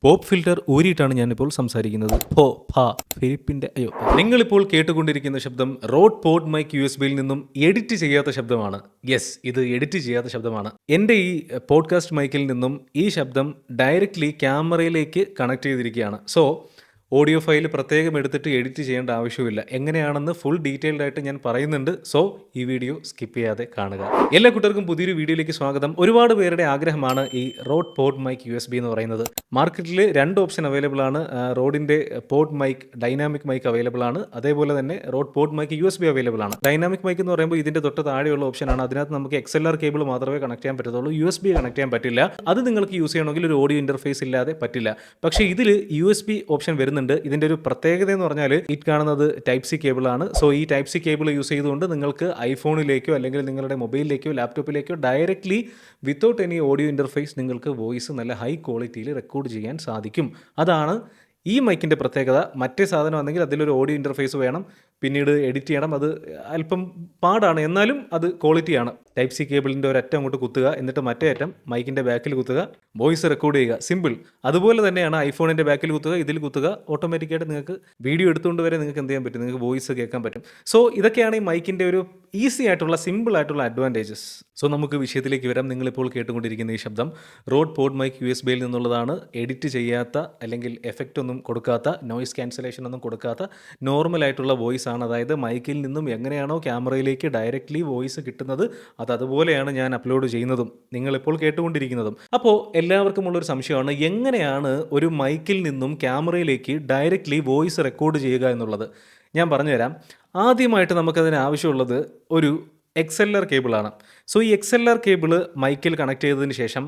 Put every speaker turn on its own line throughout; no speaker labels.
Pop filter ഊരിയിട്ടാണ് ഞാനിപ്പോൾ സംസാരിക്കുന്നത്. ഫിലിപ്പിന്റെ നിങ്ങളിപ്പോൾ കേട്ടുകൊണ്ടിരിക്കുന്ന ശബ്ദം റോഡ് പോഡ് മൈക്ക് USB-യിൽ നിന്നും എഡിറ്റ് ചെയ്യാത്ത ശബ്ദമാണ്. യെസ്, ഇത് എഡിറ്റ് ചെയ്യാത്ത ശബ്ദമാണ്. എൻ്റെ ഈ പോഡ്കാസ്റ്റ് മൈക്കിൽ നിന്നും ഈ ശബ്ദം ഡയറക്റ്റ്ലി ക്യാമറയിലേക്ക് കണക്ട് ചെയ്തിരിക്കുകയാണ്. സോ ഓഡിയോ ഫയൽ പ്രത്യേകം എടുത്തിട്ട് എഡിറ്റ് ചെയ്യേണ്ട ആവശ്യമില്ല. എങ്ങനെയാണെന്ന് ഫുൾ ഡീറ്റെയിൽഡ് ആയിട്ട് ഞാൻ പറയുന്നുണ്ട്. സോ ഈ വീഡിയോ സ്കിപ്പ് ചെയ്യാതെ കാണുക. എല്ലാ കൂട്ടർക്കും പുതിയൊരു വീഡിയോയിലേക്ക് സ്വാഗതം. ഒരുപാട് പേരുടെ ആഗ്രഹമാണ് ഈ റോഡ് പോഡ് മൈക്ക് USB എന്ന് പറയുന്നത്. മാർക്കറ്റിൽ 2 ഓപ്ഷൻ അവൈലബിൾ ആണ്. റോഡിൻ്റെ pod mic, dynamic mic available ആണ്. അതേപോലെ തന്നെ Rode pod mic USB available ആണ്. ഡൈനാമിക് മൈക്ക് എന്ന് പറയുമ്പോൾ ഇതിൻ്റെ തൊട്ട് താഴെയുള്ള ഓപ്ഷനാണ്. അതിനകത്ത് നമുക്ക് XLR കേബിൾ മാത്രമേ കണക്ട് ചെയ്യാൻ പറ്റത്തുള്ളൂ. USB കണക്ട് ചെയ്യാൻ പറ്റില്ല. അത് നിങ്ങൾക്ക് യൂസ് ചെയ്യണമെങ്കിൽ ഒരു ഓഡിയോ ഇൻ്റർഫേസ് ഇല്ലാതെ പറ്റില്ല. പക്ഷേ ഇതിൽ USB ഓപ്ഷൻ വരുന്നുണ്ട്. ഇതിൻ്റെ ഒരു പ്രത്യേകത എന്ന് പറഞ്ഞാൽ ഇത് കാണുന്നത് ടൈപ്പ് സി കേബിളാണ്. സോ ഈ ടൈപ്പ് സി കേബിൾ യൂസ് ചെയ്തുകൊണ്ട് നിങ്ങൾക്ക് ഐഫോണിലേക്കോ അല്ലെങ്കിൽ നിങ്ങളുടെ മൊബൈലിലേക്കോ ലാപ്ടോപ്പിലേക്കോ directly without any audio interface നിങ്ങൾക്ക് വോയിസ് നല്ല ഹൈ ക്വാളിറ്റിയിൽ റെക്കോർഡ് ചെയ്യാൻ സാധിക്കും. അതാണ് ഈ മൈക്കിൻ്റെ പ്രത്യേകത. മറ്റേ സാധനം ആണെങ്കിൽ അതിലൊരു ഓഡിയോ ഇൻ്റർഫേസ് വേണം, പിന്നീട് എഡിറ്റ് ചെയ്യണം. അത് അല്പം പാടാണ്, എന്നാലും അത് ക്വാളിറ്റിയാണ്. ടൈപ്പ് സി കേബിളിൻ്റെ ഒരറ്റം അങ്ങോട്ട് കുത്തുക, എന്നിട്ട് മറ്റേ അറ്റം മൈക്കിൻ്റെ ബാക്കിൽ കുത്തുക, വോയിസ് റെക്കോർഡ് ചെയ്യുക. സിമ്പിൾ. അതുപോലെ തന്നെയാണ് ഐഫോണിൻ്റെ ബാക്കിൽ കുത്തുക, ഇതിൽ കുത്തുക, ഓട്ടോമാറ്റിക്കായിട്ട് നിങ്ങൾക്ക് വീഡിയോ എടുത്തുകൊണ്ട് വരെ നിങ്ങൾക്ക് എന്ത് ചെയ്യാൻ പറ്റും, നിങ്ങൾക്ക് വോയിസ് കേൾക്കാൻ പറ്റും. സോ ഇതൊക്കെയാണ് ഈ മൈക്കിൻ്റെ ഒരു ഈസി ആയിട്ടുള്ള സിമ്പിൾ ആയിട്ടുള്ള അഡ്വാൻറ്റേജസ്. സോ നമുക്ക് വിഷയത്തിലേക്ക് വരാം. നിങ്ങളിപ്പോൾ കേട്ടുകൊണ്ടിരിക്കുന്ന ഈ ശബ്ദം റോഡ് പോഡ് മൈക്ക് USB-യിൽ നിന്നുള്ളതാണ്. എഡിറ്റ് ചെയ്യാത്ത അല്ലെങ്കിൽ എഫക്റ്റ് ഒന്നും കൊടുക്കാത്ത, നോയിസ് ക്യാൻസലേഷൻ ഒന്നും കൊടുക്കാത്ത നോർമൽ ആയിട്ടുള്ള വോയിസ് ആണ്. അതായത് മൈക്കിൽ നിന്നും എങ്ങനെയാണോ ക്യാമറയിലേക്ക് ഡയറക്റ്റ്ലി വോയിസ് കിട്ടുന്നത് അതുപോലെയാണ് ഞാൻ അപ്ലോഡ് ചെയ്യുന്നതും നിങ്ങളിപ്പോൾ കേട്ടുകൊണ്ടിരിക്കുന്നതും. അപ്പോൾ എല്ലാവർക്കും ഉള്ളൊരു സംശയമാണ്, എങ്ങനെയാണ് ഒരു മൈക്കിൽ നിന്നും ക്യാമറയിലേക്ക് ഡയറക്റ്റ്ലി വോയിസ് റെക്കോർഡ് ചെയ്യുക എന്നുള്ളത്. ഞാൻ പറഞ്ഞുതരാം. ആദ്യമായിട്ട് നമുക്കതിന് ആവശ്യമുള്ളത് ഒരു XLR കേബിളാണ്. സോ ഈ XLR കേബിള് മൈക്കിൽ കണക്ട് ചെയ്തതിന് ശേഷം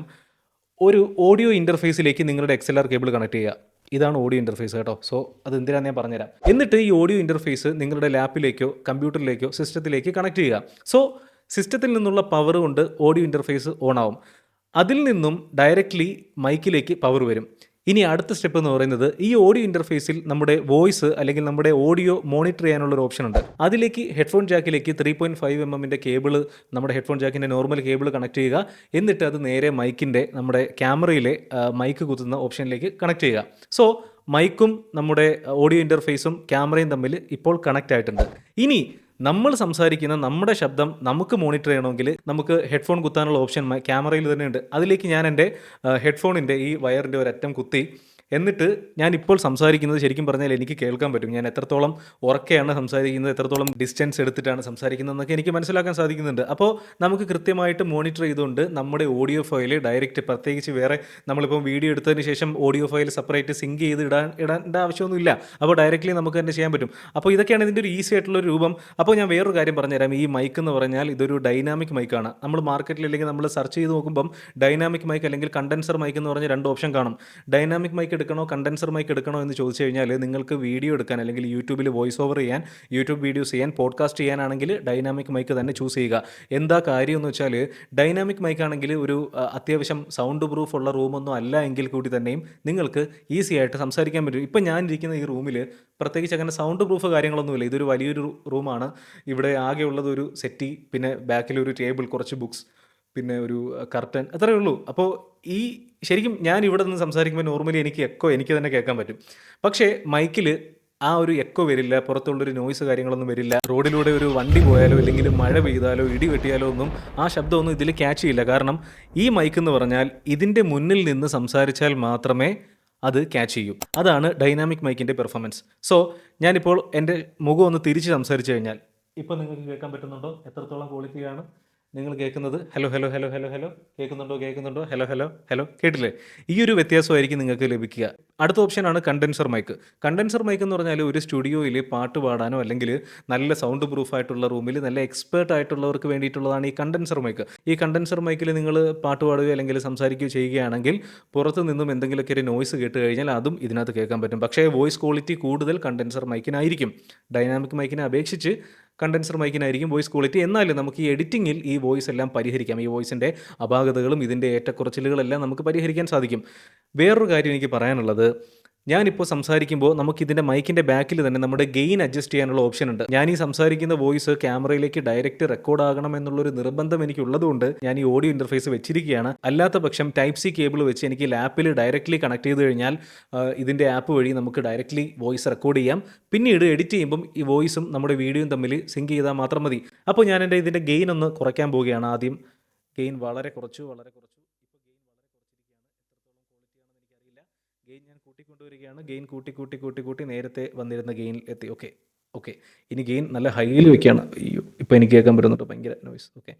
ഒരു ഓഡിയോ ഇൻ്റർഫേസിലേക്ക് നിങ്ങളുടെ XLR കേബിൾ കണക്ട് ചെയ്യുക. ഇതാണ് ഓഡിയോ ഇൻ്റർഫേസ് കേട്ടോ. സോ അത് എന്തിനാണെന്ന് ഞാൻ പറഞ്ഞുതരാം. എന്നിട്ട് ഈ ഓഡിയോ ഇൻ്റർഫേസ് നിങ്ങളുടെ ലാപ്പിലേക്കോ കമ്പ്യൂട്ടറിലേക്കോ സിസ്റ്റത്തിലേക്ക് കണക്ട് ചെയ്യുക. സോ സിസ്റ്റത്തിൽ നിന്നുള്ള പവർ കൊണ്ട് ഓഡിയോ ഇൻ്റർഫേസ് ഓൺ ആവും. അതിൽ നിന്നും ഡയറക്റ്റ്ലി മൈക്കിലേക്ക് പവർ വരും. ഇനി അടുത്ത സ്റ്റെപ്പ് എന്ന് പറയുന്നത്, ഈ ഓഡിയോ ഇൻ്റർഫേസിൽ നമ്മുടെ വോയിസ് അല്ലെങ്കിൽ നമ്മുടെ ഓഡിയോ മോണിറ്റർ ചെയ്യാനുള്ളൊരു ഓപ്ഷൻ ഉണ്ട്. അതിലേക്ക് ഹെഡ്ഫോൺ ജാക്കിലേക്ക് 3.5 mm കേബിൾ, നമ്മുടെ ഹെഡ്ഫോൺ ജാക്കിൻ്റെ നോർമൽ കേബിൾ കണക്ട് ചെയ്യുക. എന്നിട്ട് അത് നേരെ മൈക്കിൻ്റെ, നമ്മുടെ ക്യാമറയിലെ മൈക്ക് കുത്തുന്ന ഓപ്ഷനിലേക്ക് കണക്ട് ചെയ്യുക. സോ മൈക്കും നമ്മുടെ ഓഡിയോ ഇൻ്റർഫേസും ക്യാമറയും തമ്മിൽ ഇപ്പോൾ കണക്റ്റ് ആയിട്ടുണ്ട്. ഇനി നമ്മൾ സംസാരിക്കുന്ന നമ്മുടെ ശബ്ദം നമുക്ക് മോണിറ്റർ ചെയ്യണമെങ്കിൽ നമുക്ക് ഹെഡ്ഫോൺ കുത്താനുള്ള ഓപ്ഷൻ ക്യാമറയിൽ തന്നെ ഉണ്ട്. അതിലേക്ക് ഞാൻ എൻ്റെ ഹെഡ്ഫോണിൻ്റെ ഈ വയറിൻ്റെ ഒരറ്റം കുത്തി, എന്നിട്ട് ഞാൻ ഇപ്പോൾ സംസാരിക്കുന്നത് ശരിക്കും പറഞ്ഞാൽ എനിക്ക് കേൾക്കാൻ പറ്റും. ഞാൻ എത്രത്തോളം ഉറക്കെയാണ് സംസാരിക്കുന്നത്, എത്രത്തോളം ഡിസ്റ്റൻസ് എടുത്തിട്ടാണ് സംസാരിക്കുന്നതെന്നൊക്കെ എനിക്ക് മനസ്സിലാക്കാൻ സാധിക്കുന്നുണ്ട്. അപ്പോൾ നമുക്ക് കൃത്യമായിട്ട് മോണിറ്റർ ചെയ്തുകൊണ്ട് നമ്മുടെ ഓഡിയോ ഫയൽ ഡയറക്റ്റ്, പ്രത്യേകിച്ച് വേറെ നമ്മളിപ്പോൾ വീഡിയോ എടുത്തതിന് ശേഷം ഓഡിയോ ഫയൽ സെപ്പറേറ്റ് സിങ്ക് ചെയ്ത് ഇടേണ്ട ആവശ്യമൊന്നുമില്ല. അപ്പോൾ ഡയറക്റ്റ്ലി നമുക്ക് തന്നെ ചെയ്യാൻ പറ്റും. അപ്പോൾ ഇതൊക്കെയാണ് ഇതിൻ്റെ ഒരു ഈസി ആയിട്ടുള്ളൊരു രൂപം. അപ്പോൾ ഞാൻ വേറൊരു കാര്യം പറഞ്ഞുതരാം. ഈ മൈക്ക് എന്ന് പറഞ്ഞാൽ ഇതൊരു ഡൈനാമിക് മൈക്കാണ്. നമ്മൾ മാർക്കറ്റിൽ അല്ലെങ്കിൽ നമ്മൾ സെർച്ച് ചെയ്ത് നോക്കുമ്പം ഡൈനാമിക് മൈക്ക് അല്ലെങ്കിൽ കണ്ടൻസർ മൈക്ക് എന്ന് പറഞ്ഞ 2 ഓപ്ഷൻ കാണും. ഡൈനാമിക് മൈക്ക് എടുക്കണോ കണ്ടൻസർ മൈക്ക് എടുക്കണോ എന്ന് ചോദിച്ചു കഴിഞ്ഞാൽ, നിങ്ങൾക്ക് വീഡിയോ എടുക്കാൻ അല്ലെങ്കിൽ യൂട്യൂബിൽ വോയിസ് ഓവർ ചെയ്യാൻ, യൂട്യൂബ് വീഡിയോസ് ചെയ്യാൻ, പോഡ്കാസ്റ്റ് ചെയ്യാനാണെങ്കിൽ ഡൈനാമിക് മൈക്ക് തന്നെ ചൂസ് ചെയ്യുക. എന്താ കാര്യം എന്ന് വെച്ചാൽ, ഡൈനാമിക് മൈക്ക് ആണെങ്കിൽ ഒരു അത്യാവശ്യം സൗണ്ട് പ്രൂഫ് ഉള്ള റൂമൊന്നും അല്ല എങ്കിൽ കൂടി തന്നെയും നിങ്ങൾക്ക് ഈസി ആയിട്ട് സംസാരിക്കാൻ പറ്റും. ഇപ്പം ഞാൻ ഇരിക്കുന്ന ഈ റൂമിൽ പ്രത്യേകിച്ച് അങ്ങനെ സൗണ്ട് പ്രൂഫ് കാര്യങ്ങളൊന്നുമില്ല. ഇതൊരു വലിയൊരു റൂമാണ്. ഇവിടെ ആകെയുള്ളത് ഒരു സെറ്റി, പിന്നെ ബാക്കിലൊരു ടേബിൾ, കുറച്ച് ബുക്സ്, പിന്നെ ഒരു കർട്ടൻ, അത്രയേ ഉള്ളൂ. അപ്പോൾ ഈ ശരിക്കും ഞാൻ ഇവിടെ നിന്ന് സംസാരിക്കുമ്പോൾ നോർമലി എനിക്ക് തന്നെ കേൾക്കാൻ പറ്റും. പക്ഷേ മൈക്കിൽ ആ ഒരു എക്കോ വരില്ല, പുറത്തുള്ളൊരു നോയ്സ് കാര്യങ്ങളൊന്നും വരില്ല. റോഡിലൂടെ ഒരു വണ്ടി പോയാലോ അല്ലെങ്കിൽ മഴ പെയ്താലോ ഇടി വെട്ടിയാലോ ഒന്നും ആ ശബ്ദമൊന്നും ഇതിൽ ക്യാച്ച് ചെയ്യില്ല. കാരണം ഈ മൈക്ക് എന്ന് പറഞ്ഞാൽ ഇതിൻ്റെ മുന്നിൽ നിന്ന് സംസാരിച്ചാൽ മാത്രമേ അത് ക്യാച്ച് ചെയ്യൂ. അതാണ് ഡൈനാമിക് മൈക്കിൻ്റെ പെർഫോമൻസ്. സോ ഞാനിപ്പോൾ എൻ്റെ മുഖം ഒന്ന് തിരിച്ച് സംസാരിച്ചു കഴിഞ്ഞാൽ ഇപ്പോൾ നിങ്ങൾക്ക് കേൾക്കാൻ പറ്റുന്നുണ്ടോ? എത്രത്തോളം ക്വാളിറ്റിയാണ് നിങ്ങൾ കേൾക്കുന്നത്? Hello hello hello hello hello കേൾക്കുന്നുണ്ടോ? ഹലോ ഹലോ ഹലോ കേട്ടില്ലേ? ഈ ഒരു വ്യത്യാസമായിരിക്കും നിങ്ങൾക്ക് ലഭിക്കുക. അടുത്ത ഓപ്ഷനാണ് കണ്ടൻസർ മൈക്ക്. കണ്ടൻസർ മൈക്ക് എന്ന് പറഞ്ഞാൽ ഒരു സ്റ്റുഡിയോയിൽ പാട്ട് പാടാനോ അല്ലെങ്കിൽ നല്ല സൗണ്ട് പ്രൂഫായിട്ടുള്ള റൂമിൽ നല്ല എക്സ്പേർട്ട് ആയിട്ടുള്ളവർക്ക് വേണ്ടിയിട്ടുള്ളതാണ് ഈ കണ്ടൻസർ മൈക്ക്. ഈ കണ്ടൻസർ മൈക്കിൽ നിങ്ങൾ പാട്ട് പാടുകയോ അല്ലെങ്കിൽ സംസാരിക്കുകയോ ചെയ്യുകയാണെങ്കിൽ പുറത്ത് നിന്നും എന്തെങ്കിലുമൊക്കെ ഒരു നോയ്സ് കേട്ട് കഴിഞ്ഞാൽ അതും ഇതിനകത്ത് കേൾക്കാൻ പറ്റും. പക്ഷേ വോയിസ് ക്വാളിറ്റി കൂടുതൽ കണ്ടൻസർ മൈക്കിനായിരിക്കും. ഡൈനാമിക് മൈക്കിനെ അപേക്ഷിച്ച് കണ്ടൻസർ മൈക്കിനായിരിക്കും വോയിസ് ക്വാളിറ്റി. എന്നാലും നമുക്ക് ഈ എഡിറ്റിങ്ങിൽ ഈ വോയിസ് എല്ലാം പരിഹരിക്കാം. ഈ വോയിസിൻ്റെ അപാകതകളും ഇതിൻ്റെ ഏറ്റക്കുറച്ചിലുകളെല്ലാം നമുക്ക് പരിഹരിക്കാൻ സാധിക്കും. വേറൊരു കാര്യം എനിക്ക് പറയാനുള്ളത്, ഞാനിപ്പോൾ സംസാരിക്കുമ്പോൾ നമുക്ക് ഇതിൻ്റെ മൈക്കിൻ്റെ ബാക്കിൽ തന്നെ നമ്മുടെ ഗെയിൻ അഡ്ജസ്റ്റ് ചെയ്യാനുള്ള ഓപ്ഷൻ ഉണ്ട്. ഞാൻ ഈ സംസാരിക്കുന്ന വോയിസ് ക്യാമറയിലേക്ക് ഡയറക്റ്റ് റെക്കോർഡ് ആകണം എന്നുള്ളൊരു നിർബന്ധം എനിക്കുള്ളതുകൊണ്ട് ഞാൻ ഈ ഓഡിയോ ഇൻ്റർഫേസ് വെച്ചിരിക്കുകയാണ്. അല്ലാത്ത പക്ഷം ടൈപ്പ് സി കേബിൾ വെച്ച് എനിക്ക് ലാപ്പിൽ ഡയറക്റ്റ്ലി കണക്ട് ചെയ്ത് കഴിഞ്ഞാൽ ഇതിൻ്റെ ആപ്പ് വഴി നമുക്ക് ഡയറക്റ്റ്ലി വോയിസ് റെക്കോർഡ് ചെയ്യാം. പിന്നീട് എഡിറ്റ് ചെയ്യുമ്പം ഈ വോയിസും നമ്മുടെ വീഡിയോയും തമ്മിൽ സിങ്ക് ചെയ്താൽ മാത്രം മതി. അപ്പോൾ ഞാൻ ഇതിൻ്റെ ഗെയിൻ ഒന്ന് കുറയ്ക്കാൻ പോവുകയാണ്. ആദ്യം ഗെയിൻ വളരെ കുറച്ചു. ഇപ്പോൾ ഗെയിൻ വളരെ കുറച്ചിരിക്കുകയാണ്. എത്രത്തോളം ക്വാളിറ്റി ആണെന്ന് എനിക്കറിയില്ല. ഗെയിൻ ഞാൻ കൂട്ടിക്കൊണ്ടുവരികയാണ്. ഗെയിൻ കൂട്ടി നേരത്തെ വന്നിരുന്ന ഗെയിനിൽ എത്തി. ഓക്കെ ഇനി ഗെയിൻ നല്ല ഹൈയിൽ വെക്കുകയാണ്. അയ്യോ, ഇപ്പോൾ എനിക്ക് കേൾക്കാൻ പറ്റുന്നുണ്ട്, ഭയങ്കര നോയ്സ്. ഓക്കെ,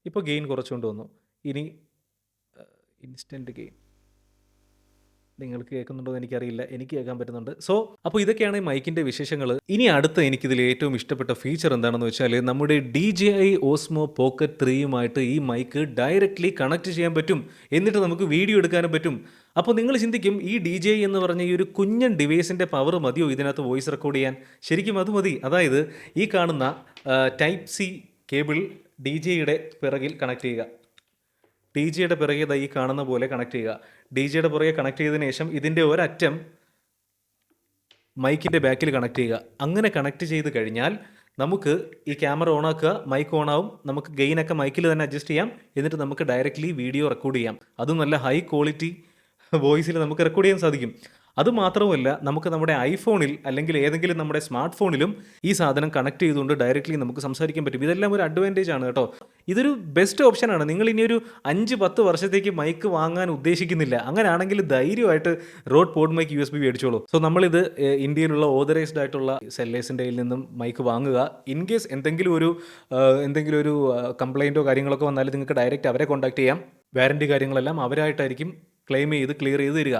ഇപ്പോൾ ഗെയിൻ കുറച്ചുകൊണ്ട് വന്നു. ഇനി ഇൻസ്റ്റൻറ്റ് ഗെയിൻ നിങ്ങൾക്ക് കേൾക്കുന്നുണ്ടോ എന്ന് എനിക്കറിയില്ല, എനിക്ക് കേൾക്കാൻ പറ്റുന്നുണ്ട്. അപ്പോൾ ഇതൊക്കെയാണ് ഈ മൈക്കിൻ്റെ വിശേഷങ്ങൾ. ഇനി അടുത്ത എനിക്കിതിൽ ഏറ്റവും ഇഷ്ടപ്പെട്ട ഫീച്ചർ എന്താണെന്ന് വെച്ചാൽ നമ്മുടെ DJI Osmo Pocket 3യുമായിട്ട് ഈ മൈക്ക് ഡയറക്റ്റ്ലി കണക്ട് ചെയ്യാൻ പറ്റും. എന്നിട്ട് നമുക്ക് വീഡിയോ എടുക്കാനും പറ്റും. അപ്പോൾ നിങ്ങൾ ചിന്തിക്കും, ഈ DJI എന്ന് പറഞ്ഞ ഈ ഒരു കുഞ്ഞൻ ഡിവൈസിൻ്റെ പവർ മതിയോ ഇതിനകത്ത് വോയിസ് റെക്കോർഡ് ചെയ്യാൻ? ശരിക്കും അത് മതി. അതായത് ഈ കാണുന്ന ടൈപ്പ് സി കേബിൾ DJIയുടെ പിറകിൽ കണക്ട് ചെയ്യുക. DJIയുടെ പിറകെ ഈ കാണുന്ന പോലെ കണക്ട് ചെയ്യുക. DJIയുടെ പുറകെ കണക്ട് ചെയ്തതിന് ശേഷം ഇതിൻ്റെ ഒരറ്റം മൈക്കിൻ്റെ ബാക്കിൽ കണക്ട് ചെയ്യുക. അങ്ങനെ കണക്ട് ചെയ്ത് കഴിഞ്ഞാൽ നമുക്ക് ഈ ക്യാമറ ഓണാക്കുക, മൈക്ക് ഓണാവും, നമുക്ക് ഗെയിനൊക്കെ മൈക്കിൽ തന്നെ അഡ്ജസ്റ്റ് ചെയ്യാം. എന്നിട്ട് നമുക്ക് ഡയറക്റ്റ്ലി വീഡിയോ റെക്കോർഡ് ചെയ്യാം. അതും നല്ല ഹൈ ക്വാളിറ്റി വോയിസിൽ നമുക്ക് റെക്കോർഡ് ചെയ്യാൻ സാധിക്കും. അതുമാത്രമല്ല, നമുക്ക് നമ്മുടെ ഐഫോണിൽ അല്ലെങ്കിൽ ഏതെങ്കിലും നമ്മുടെ സ്മാർട്ട് ഫോണിലും ഈ സാധനം കണക്ട് ചെയ്തുകൊണ്ട് ഡയറക്റ്റ്ലി നമുക്ക് സംസാരിക്കാൻ പറ്റും. ഇതെല്ലാം ഒരു അഡ്വാൻറ്റേജ് ആണ് കേട്ടോ. ഇതൊരു ബെസ്റ്റ് ഓപ്ഷനാണ്. നിങ്ങൾ ഇനി ഒരു 5-10 വർഷത്തേക്ക് മൈക്ക് വാങ്ങാൻ ഉദ്ദേശിക്കുന്നില്ല, അങ്ങനെയാണെങ്കിൽ ധൈര്യമായിട്ട് റോഡ് പോഡ് മൈക്ക് USB മേടിച്ചോളൂ. നമ്മളിത് ഇന്ത്യയിലുള്ള ഓതറൈസ്ഡ് ആയിട്ടുള്ള സെല്ലേഴ്സിൻ്റെ കയ്യിൽ നിന്നും മൈക്ക് വാങ്ങുക. ഇൻ കേസ് എന്തെങ്കിലും ഒരു കംപ്ലൈൻറ്റോ കാര്യങ്ങളൊക്കെ വന്നാൽ നിങ്ങൾക്ക് ഡയറക്റ്റ് അവരെ കോൺടാക്ട് ചെയ്യാം. വാറൻറ്റി കാര്യങ്ങളെല്ലാം അവരായിട്ടായിരിക്കും ക്ലെയിം ചെയ്ത് ക്ലിയർ ചെയ്ത് തരിക.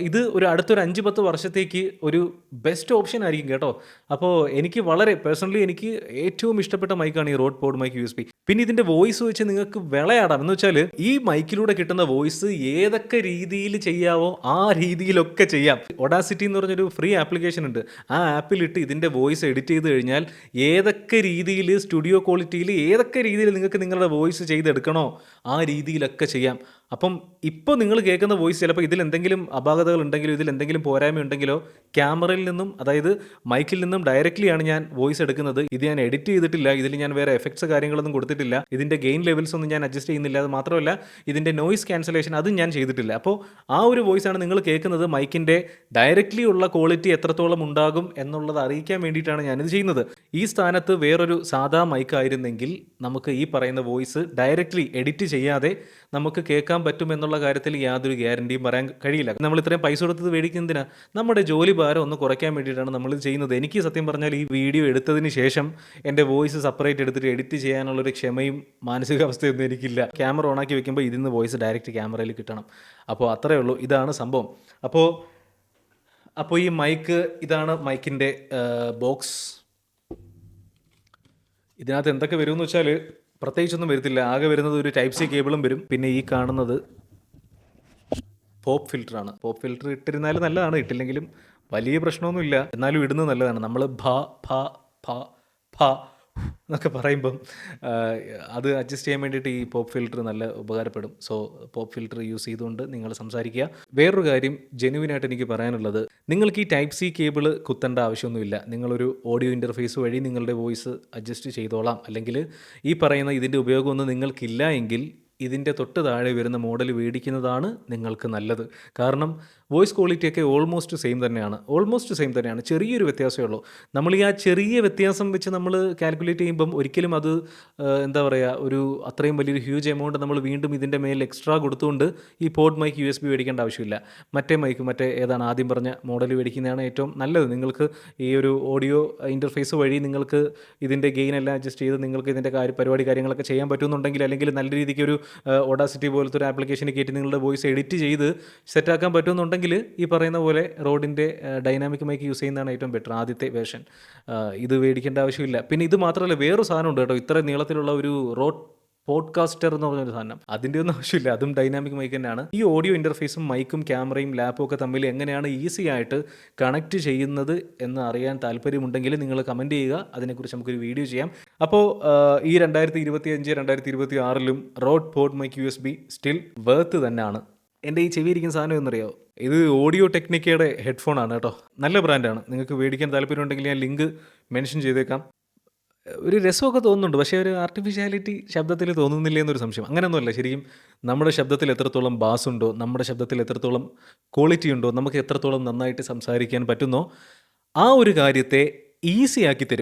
ഇത് അടുത്തൊരു 5-10 വർഷത്തേക്ക് ഒരു ബെസ്റ്റ് ഓപ്ഷൻ ആയിരിക്കും കേട്ടോ. അപ്പോൾ എനിക്ക് വളരെ പേഴ്സണലി എനിക്ക് ഏറ്റവും ഇഷ്ടപ്പെട്ട മൈക്കാണ് ഈ റോഡ് പോഡ് മൈക്ക് USB. പിന്നെ ഇതിൻ്റെ വോയിസ് വെച്ച് നിങ്ങൾക്ക് വിളയാടാം. എന്ന് വെച്ചാൽ ഈ മൈക്കിലൂടെ കിട്ടുന്ന വോയിസ് ഏതൊക്കെ രീതിയിൽ ചെയ്യാവോ ആ രീതിയിലൊക്കെ ചെയ്യാം. ഒഡാസിറ്റി എന്ന് പറഞ്ഞൊരു ഫ്രീ ആപ്ലിക്കേഷൻ ഉണ്ട്. ആ ആപ്പിലിട്ട് ഇതിൻ്റെ വോയിസ് എഡിറ്റ് ചെയ്ത് കഴിഞ്ഞാൽ ഏതൊക്കെ രീതിയിൽ സ്റ്റുഡിയോ ക്വാളിറ്റിയിൽ ഏതൊക്കെ രീതിയിൽ നിങ്ങൾക്ക് നിങ്ങളുടെ വോയിസ് ചെയ്തെടുക്കണോ ആ രീതിയിലൊക്കെ ചെയ്യാം. അപ്പം ഇപ്പോൾ നിങ്ങൾ കേൾക്കുന്ന വോയിസ് ചിലപ്പോൾ ഇതിൽ എന്തെങ്കിലും അപാകതകൾ ഉണ്ടെങ്കിലോ ഇതിൽ എന്തെങ്കിലും പോരായ്മ ഉണ്ടെങ്കിലോ ക്യാമറയിൽ നിന്നും, അതായത് മൈക്കിൽ നിന്നും ഡയറക്റ്റ്ലിയാണ് ഞാൻ വോയിസ് എടുക്കുന്നത്. ഇത് ഞാൻ എഡിറ്റ് ചെയ്തിട്ടില്ല, ഇതിൽ ഞാൻ വേറെ എഫക്ട്സ് കാര്യങ്ങളൊന്നും കൊടുത്തിട്ടില്ല, ഇതിൻ്റെ ഗെയിൻ ലെവൽസ് ഒന്നും ഞാൻ അഡ്ജസ്റ്റ് ചെയ്യുന്നില്ല. അത് മാത്രമല്ല ഇതിൻ്റെ നോയിസ് ക്യാൻസലേഷൻ അതും ഞാൻ ചെയ്തിട്ടില്ല. അപ്പോൾ ആ ഒരു വോയിസാണ് നിങ്ങൾ കേൾക്കുന്നത്. മൈക്കിൻ്റെ ഡയറക്റ്റ്ലി ഉള്ള ക്വാളിറ്റി എത്രത്തോളം ഉണ്ടാകും എന്നുള്ളത് അറിയിക്കാൻ വേണ്ടിയിട്ടാണ് ഞാനിത് ചെയ്യുന്നത്. ഈ സ്ഥാനത്ത് വേറൊരു സാധാ മൈക്കായിരുന്നെങ്കിൽ നമുക്ക് ഈ പറയുന്ന വോയിസ് ഡയറക്റ്റ്ലി എഡിറ്റ് ചെയ്യാതെ നമുക്ക് കേൾക്കാൻ പറ്റുമെന്നുള്ള കാര്യത്തിൽ യാതൊരു ഗ്യാരണ്ടിയും പറയാൻ കഴിയില്ല. നമ്മൾ ഇത്രയും പൈസ കൊടുത്തത് മേടിക്കുന്നതിനാ നമ്മുടെ ജോലി ഭാരം ഒന്ന് കുറയ്ക്കാൻ വേണ്ടിയിട്ടാണ് നമ്മളിത് ചെയ്യുന്നത്. എനിക്ക് സത്യം പറഞ്ഞാൽ ഈ വീഡിയോ എടുത്തതിന് ശേഷം എൻ്റെ വോയിസ് സെപ്പറേറ്റ് എടുത്തിട്ട് എഡിറ്റ് ചെയ്യാനുള്ളൊരു ക്ഷമയും മാനസികാവസ്ഥയൊന്നും എനിക്കില്ല. ക്യാമറ ഓണാക്കി വെക്കുമ്പോൾ ഇതിൽ നിന്ന് വോയിസ് ഡയറക്റ്റ് ക്യാമറയിൽ കിട്ടണം. അപ്പോൾ അത്രയേ ഉള്ളൂ, ഇതാണ് സംഭവം. അപ്പോൾ ഈ മൈക്ക്, ഇതാണ് മൈക്കിൻ്റെ ബോക്സ്. ഇതിനകത്ത് എന്തൊക്കെ വരുമെന്ന് വെച്ചാൽ പ്രത്യേകിച്ചൊന്നും വരത്തില്ല. ആകെ വരുന്നത് ഒരു ടൈപ്പ് സി കേബിളും വരും. പിന്നെ ഈ കാണുന്നത് പോപ്പ് ഫിൽറ്ററാണ്. പോപ്പ് ഫിൽറ്റർ ഇട്ടിരുന്നാലും നല്ലതാണ്, ഇട്ടില്ലെങ്കിലും വലിയ പ്രശ്നമൊന്നുമില്ല. എന്നാലും ഇടുന്നത് നല്ലതാണ്. നമ്മൾ ഭ എന്നൊക്കെ പറയുമ്പം അത് അഡ്ജസ്റ്റ് ചെയ്യാൻ വേണ്ടിയിട്ട് ഈ പോപ്പ് ഫിൽറ്റർ നല്ല ഉപകാരപ്പെടും. പോപ്പ് ഫിൽറ്റർ യൂസ് ചെയ്തുകൊണ്ട് നിങ്ങൾ സംസാരിക്കുക. വേറൊരു കാര്യം ജെന്യുവിനായിട്ട് എനിക്ക് പറയാനുള്ളത്, നിങ്ങൾക്ക് ഈ ടൈപ്പ് സി കേബിൾ കുത്തേണ്ട ആവശ്യമൊന്നുമില്ല. നിങ്ങളൊരു ഓഡിയോ ഇൻ്റർഫേസ് വഴി നിങ്ങളുടെ വോയിസ് അഡ്ജസ്റ്റ് ചെയ്തോളാം. അല്ലെങ്കിൽ ഈ പറയുന്ന ഇതിൻ്റെ ഉപയോഗമൊന്നും നിങ്ങൾക്കില്ല എങ്കിൽ ഇതിൻ്റെ തൊട്ട് താഴെ വരുന്ന മോഡൽ മേടിക്കുന്നതാണ് നിങ്ങൾക്ക് നല്ലത്. കാരണം വോയിസ് ക്വാളിറ്റിയൊക്കെ ഓൾമോസ്റ്റ് സെയിം തന്നെയാണ്. ചെറിയൊരു വ്യത്യാസമേ ഉള്ളൂ. നമ്മൾ ഈ ആ ചെറിയ വ്യത്യാസം വെച്ച് നമ്മൾ കാൽക്കുലേറ്റ് ചെയ്യുമ്പം ഒരിക്കലും അത് ഒരു അത്രയും വലിയൊരു ഹ്യൂജ് എമൗണ്ട് നമ്മൾ വീണ്ടും ഇതിൻ്റെ മേൽ എക്സ്ട്രാ കൊടുത്തുകൊണ്ട് ഈ പോഡ് മൈക്ക് USB മേടിക്കേണ്ട ആവശ്യമില്ല. മറ്റേ ഏതാണ് ആദ്യം പറഞ്ഞ മോഡൽ മേടിക്കുന്നതാണ് ഏറ്റവും നല്ലത്. നിങ്ങൾക്ക് ഈ ഒരു ഓഡിയോ ഇൻ്റർഫേസ് വഴി നിങ്ങൾക്ക് ഇതിൻ്റെ ഗെയിൻ എല്ലാം അഡ്ജസ്റ്റ് ചെയ്ത് നിങ്ങൾക്ക് ഇതിൻ്റെ പരിപാടി കാര്യങ്ങളൊക്കെ ചെയ്യാൻ പറ്റുമെന്നുണ്ടെങ്കിൽ, അല്ലെങ്കിൽ നല്ല രീതിക്ക് ഒരു ഓഡാസിറ്റി പോലത്തെ ഒരു ആപ്ലിക്കേഷൻ കയറ്റി നിങ്ങളുടെ വോയിസ് എഡിറ്റ് ചെയ്ത് സെറ്റാക്കാൻ പറ്റുമെന്നുണ്ടെങ്കിൽ ഈ പറയുന്ന പോലെ റോഡിൻ്റെ ഡൈനാമിക് മൈക്ക് യൂസ് ചെയ്യുന്നതാണ് ഏറ്റവും ബെറ്റർ, ആദ്യത്തെ വേർഷൻ. ഇത് മേടിക്കേണ്ട ആവശ്യമില്ല. പിന്നെ ഇത് മാത്രമല്ല, വേറൊരു സാധനം ഉണ്ട് കേട്ടോ. ഇത്ര നീളത്തിലുള്ള ഒരു റോഡ് പോഡ്കാസ്റ്റർ എന്ന് പറഞ്ഞൊരു സാധനം, അതിൻ്റെ ഒന്നും ആവശ്യമില്ല. അതും ഡൈനാമിക് മൈക്ക് തന്നെയാണ്. ഈ ഓഡിയോ ഇൻ്റർഫേസും മൈക്കും ക്യാമറയും ലാപ്പും ഒക്കെ തമ്മിൽ എങ്ങനെയാണ് ഈസി ആയിട്ട് കണക്ട് ചെയ്യുന്നത് എന്ന് അറിയാൻ താല്പര്യമുണ്ടെങ്കിൽ നിങ്ങൾ കമൻറ്റ് ചെയ്യുക. അതിനെക്കുറിച്ച് നമുക്കൊരു വീഡിയോ ചെയ്യാം. അപ്പോൾ ഈ 2025-2026 Rode pod mic USB still worth തന്നെയാണ്. എൻ്റെ ഈ ചെവിയിരിക്കുന്ന സാധനം എന്നറിയോ, ഇത് ഓഡിയോ ടെക്നിക്കയുടെ ഹെഡ്ഫോൺ ആണ് കേട്ടോ. നല്ല ബ്രാൻഡാണ്. നിങ്ങൾക്ക് മേടിക്കാൻ താല്പര്യമുണ്ടെങ്കിൽ ഞാൻ ലിങ്ക് മെൻഷൻ ചെയ്തേക്കാം. ഒരു രസമൊക്കെ തോന്നുന്നുണ്ട്. പക്ഷേ ഒരു ആർട്ടിഫിഷ്യാലിറ്റി ശബ്ദത്തിൽ തോന്നുന്നില്ലേ എന്നൊരു സംശയം. അങ്ങനെയൊന്നുമല്ല. ശരിക്കും നമ്മുടെ ശബ്ദത്തിൽ എത്രത്തോളം ബാസ് ഉണ്ടോ, നമ്മുടെ ശബ്ദത്തിൽ എത്രത്തോളം ക്വാളിറ്റി ഉണ്ടോ, നമുക്ക് എത്രത്തോളം നന്നായിട്ട് സംസാരിക്കാൻ പറ്റുന്നോ, ആ ഒരു കാര്യത്തെ ഈസിയാക്കി തരും.